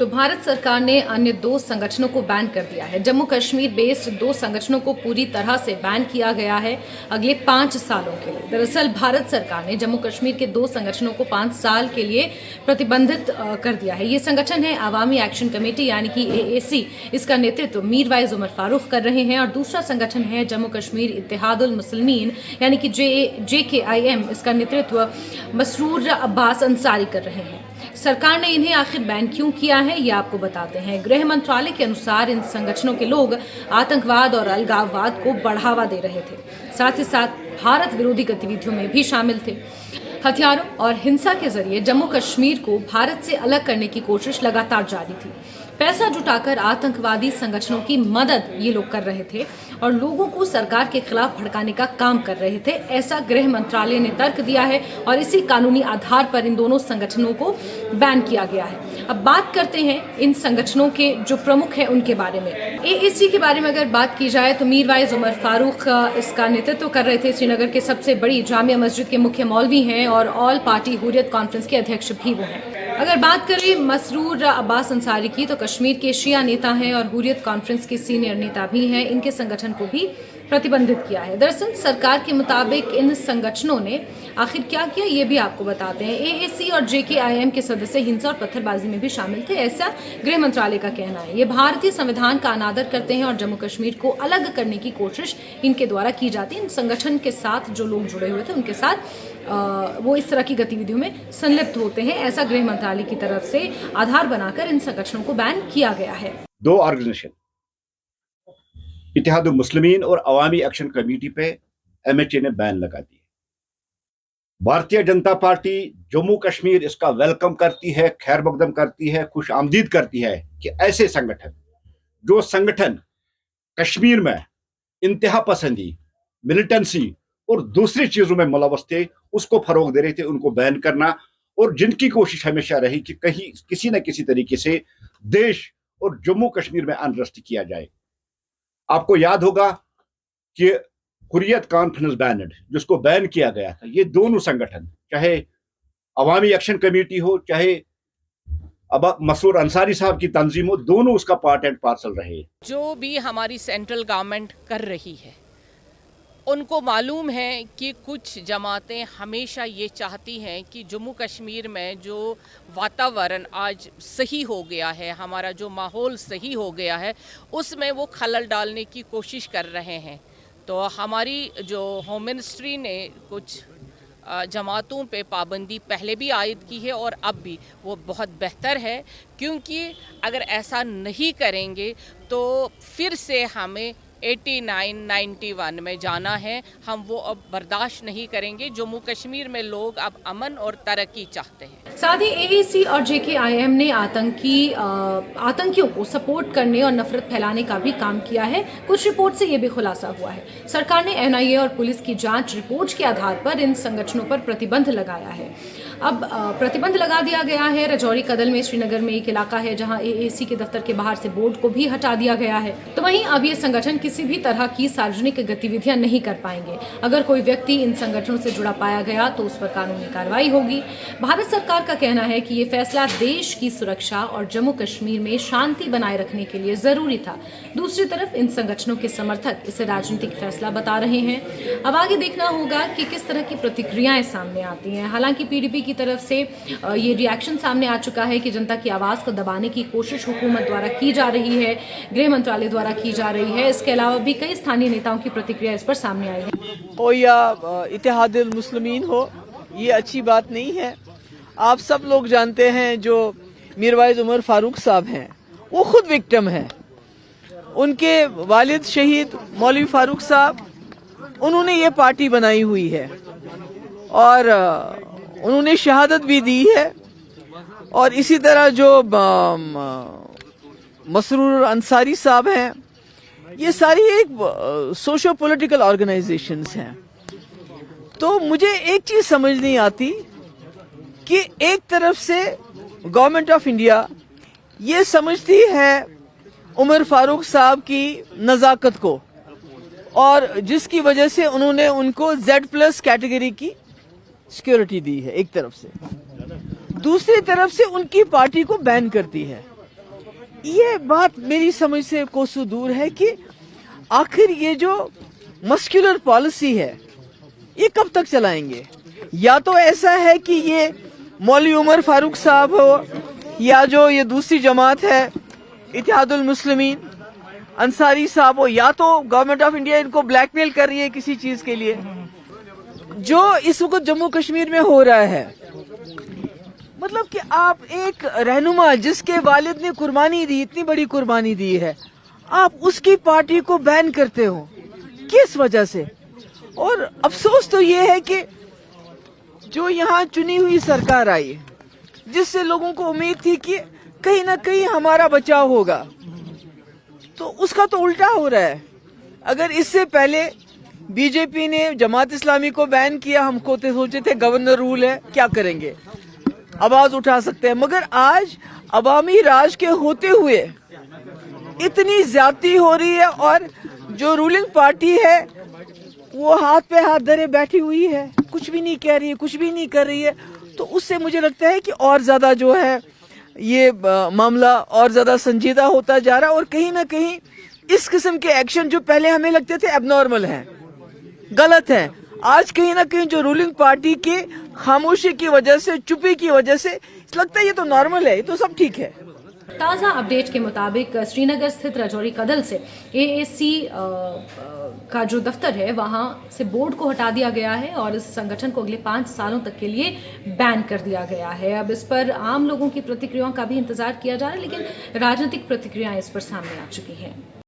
तो भारत सरकार ने अन्य 2 संगठनों को बैन कर दिया है। जम्मू कश्मीर बेस्ड 2 संगठनों को पूरी तरह से बैन किया गया है अगले 5 सालों के लिए। दरअसल भारत सरकार ने जम्मू कश्मीर के 2 संगठनों को 5 साल के लिए प्रतिबंधित कर दिया है। ये संगठन है अवामी एक्शन कमेटी यानी कि AAC। इसका नेतृत्व मीरवाइज उमर फारूक कर रहे हैं और दूसरा संगठन है जम्मू कश्मीर इत्तेहादुल मुस्लिमीन यानी कि JKIM। इसका नेतृत्व मसरूर अब्बास अंसारी कर रहे हैं। सरकार ने इन्हें आखिर बैन क्यों किया है ये आपको बताते हैं। गृह मंत्रालय के अनुसार इन संगठनों के लोग आतंकवाद और अलगाववाद को बढ़ावा दे रहे थे, साथ ही साथ भारत विरोधी गतिविधियों में भी शामिल थे। हथियारों और हिंसा के जरिए जम्मू कश्मीर को भारत से अलग करने की कोशिश लगातार जारी थी। पैसा जुटाकर आतंकवादी संगठनों की मदद ये लोग कर रहे थे और लोगों को सरकार के खिलाफ भड़काने का काम कर रहे थे, ऐसा गृह मंत्रालय ने तर्क दिया है और इसी कानूनी आधार पर इन दोनों संगठनों को बैन किया गया है। अब बात करते हैं इन संगठनों के जो प्रमुख हैं उनके बारे में। AAC के बारे में अगर बात की जाए तो मीरवाइज उमर फारूक इसका नेतृत्व कर रहे थे। श्रीनगर के सबसे बड़ी जामिया मस्जिद के मुख्य मौलवी हैं और ऑल पार्टी हुर्रियत कॉन्फ्रेंस के अध्यक्ष भी वो हैं। अगर बात करें मसरूर अब्बास अंसारी की तो कश्मीर के शिया नेता हैं और हुर्रियत कॉन्फ्रेंस के सीनियर नेता भी हैं। इनके संगठन को भी प्रतिबंधित किया है। दरअसल सरकार के मुताबिक इन संगठनों ने आखिर क्या किया ये भी आपको बताते हैं। AAC और JKIM के सदस्य हिंसा और पत्थरबाजी में भी शामिल थे, ऐसा गृह मंत्रालय का कहना है। ये भारतीय संविधान का अनादर करते हैं और जम्मू कश्मीर को अलग करने की कोशिश इनके द्वारा की जाती है। इन संगठन के साथ जो लोग जुड़े हुए थे उनके साथ वो इस तरह की गतिविधियों में संलिप्त होते हैं, ऐसा गृह मंत्रालय की तरफ से आधार बनाकर इन संगठनों को बैन किया गया है। 2 ऑर्गेनाइजेशन इत्तेहादुल मुस्लिमीन और अवामी एक्शन कमेटी पे MHA ने बैन लगा दिया। भारतीय जनता पार्टी जम्मू कश्मीर इसका वेलकम करती है, खैर मकदम करती है, खुश आमदीद करती है कि ऐसे संगठन जो संगठन कश्मीर में इंतहा पसंदी, मिलिटेंसी और दूसरी चीजों में मुलव्वस थे उसको फरोग दे रहे थे, उनको बैन करना। और जिनकी कोशिश हमेशा रही कि कहीं किसी न किसी तरीके से देश और जम्मू कश्मीर में अनरेस्ट किया जाए। आपको याद होगा कि हुर्रियत कॉन्फ्रेंस बैनड जिसको बैन किया गया था, ये दोनों संगठन चाहे अवामी एक्शन कमेटी हो चाहे अब मसूर अंसारी साहब की तंजीम हो, दोनों उसका पार्ट एंड पार्सल रहे। जो भी हमारी सेंट्रल गवर्नमेंट कर रही है उनको मालूम है कि कुछ जमातें हमेशा ये चाहती हैं कि जम्मू कश्मीर में जो वातावरण आज सही हो गया है, हमारा जो माहौल सही हो गया है, उसमें वो खलल डालने की कोशिश कर रहे हैं। तो हमारी जो होम मिनिस्ट्री ने कुछ जमातों पे पाबंदी पहले भी आयद की है और अब भी वो बहुत बेहतर है, क्योंकि अगर ऐसा नहीं करेंगे तो फिर से हमें 89-91 में जाना है। हम वो अब बर्दाश्त नहीं करेंगे। जम्मू कश्मीर में लोग अब अमन और तरक्की चाहते हैं। साथ ही AAC और JKIM ने आतंकियों को सपोर्ट करने और नफरत फैलाने का भी काम किया है। कुछ रिपोर्ट से ये भी खुलासा हुआ है। सरकार ने NIA और पुलिस की जांच रिपोर्ट के आधार पर इन संगठनों पर प्रतिबंध लगाया है। अब प्रतिबंध लगा दिया गया है। रजौरी कदल में श्रीनगर में एक इलाका है जहां AAC के दफ्तर के बाहर से बोर्ड को भी हटा दिया गया है। तो वहीं अब ये संगठन किसी भी तरह की सार्वजनिक गतिविधियां नहीं कर पाएंगे। अगर कोई व्यक्ति इन संगठनों से जुड़ा पाया गया तो उस पर कानूनी कार्रवाई होगी। भारत सरकार का कहना है कि ये फैसला देश की सुरक्षा और जम्मू कश्मीर में शांति बनाए रखने के लिए जरूरी था। दूसरी तरफ इन संगठनों के समर्थक इसे राजनीतिक फैसला बता रहे हैं। अब आगे देखना होगा कि किस तरह की प्रतिक्रियाएं सामने आती हैं। हालांकि PDP की तरफ से ये रिएक्शन सामने आ चुका है कि जनता की आवाज को दबाने की कोशिश हुकूमत द्वारा की जा रही है, गृह मंत्रालय द्वारा की जा रही है। इसके अलावा भी कई स्थानीय नेताओं की प्रतिक्रिया इस पर सामने आई है। हो या इत्तेहादुल मुस्लिमीन हो, ये अच्छी बात नहीं है। आप सब लोग जानते हैं जो मीरवाइज उमर फारूक साहब हैं वो खुद विक्टिम हैं। उनके वालिद शहीद मौलवी फारूक साहब, उन्होंने ये पार्टी बनाई हुई है और उन्होंने शहादत भी दी है। और इसी तरह जो मसरूर अंसारी साहब हैं, ये सारी एक सोशो पॉलिटिकल ऑर्गेनाइजेशंस हैं। तो मुझे एक चीज समझ नहीं आती कि एक तरफ से गवर्नमेंट ऑफ इंडिया ये समझती है उमर फारूक साहब की नजाकत को, और जिसकी वजह से उन्होंने उनको Z+ कैटेगरी की सिक्योरिटी दी है एक तरफ से, दूसरी तरफ से उनकी पार्टी को बैन करती है। ये बात मेरी समझ से कोसों दूर है कि आखिर ये जो मस्कुलर पॉलिसी है ये कब तक चलाएंगे। या तो ऐसा है कि ये मौलवी उमर फारूक साहब हो या जो ये दूसरी जमात है इत्तेहादुल मुस्लिमीन अंसारी साहब हो, या तो गवर्नमेंट ऑफ इंडिया इनको ब्लैकमेल कर रही है किसी चीज के लिए। जो इस वक्त जम्मू कश्मीर में हो रहा है, मतलब कि आप एक रहनुमा जिसके वालिद ने कुर्बानी दी, इतनी बड़ी कुर्बानी दी है, आप उसकी पार्टी को बैन करते हो किस वजह से। और अफसोस तो ये है कि जो यहाँ चुनी हुई सरकार आई जिससे लोगों को उम्मीद थी कि कहीं ना कहीं हमारा बचाव होगा, तो उसका तो उल्टा हो रहा है। अगर इससे पहले बीजेपी ने जमात इस्लामी को बैन किया, हमको तो सोचे थे गवर्नर रूल है, क्या करेंगे, आवाज उठा सकते हैं, मगर आज अवामी राज के होते हुए इतनी ज्यादती हो रही है और जो रूलिंग पार्टी है वो हाथ पे हाथ धरे बैठी हुई है, कुछ भी नहीं कह रही है, कुछ भी नहीं कर रही है। तो उससे मुझे लगता है कि और ज्यादा जो है ये मामला और ज्यादा संजीदा होता जा रहा है। और कहीं ना कहीं इस किस्म के एक्शन जो पहले हमें लगते थे एबनॉर्मल हैं, गलत है, आज कहीं ना कहीं जो रूलिंग पार्टी के खामोशी की वजह से, चुप्पी की वजह से लगता है ये तो नॉर्मल है, ये तो सब ठीक है। ताज़ा अपडेट के मुताबिक श्रीनगर स्थित राजौरी कदल से एएसी का जो दफ्तर है वहां से बोर्ड को हटा दिया गया है और इस संगठन को अगले 5 सालों तक के लिए बैन कर दिया गया है। अब इस पर आम लोगों की प्रतिक्रियाओं का भी इंतजार किया जा रहा है, लेकिन राजनीतिक प्रतिक्रियाएं इस पर सामने आ चुकी हैं।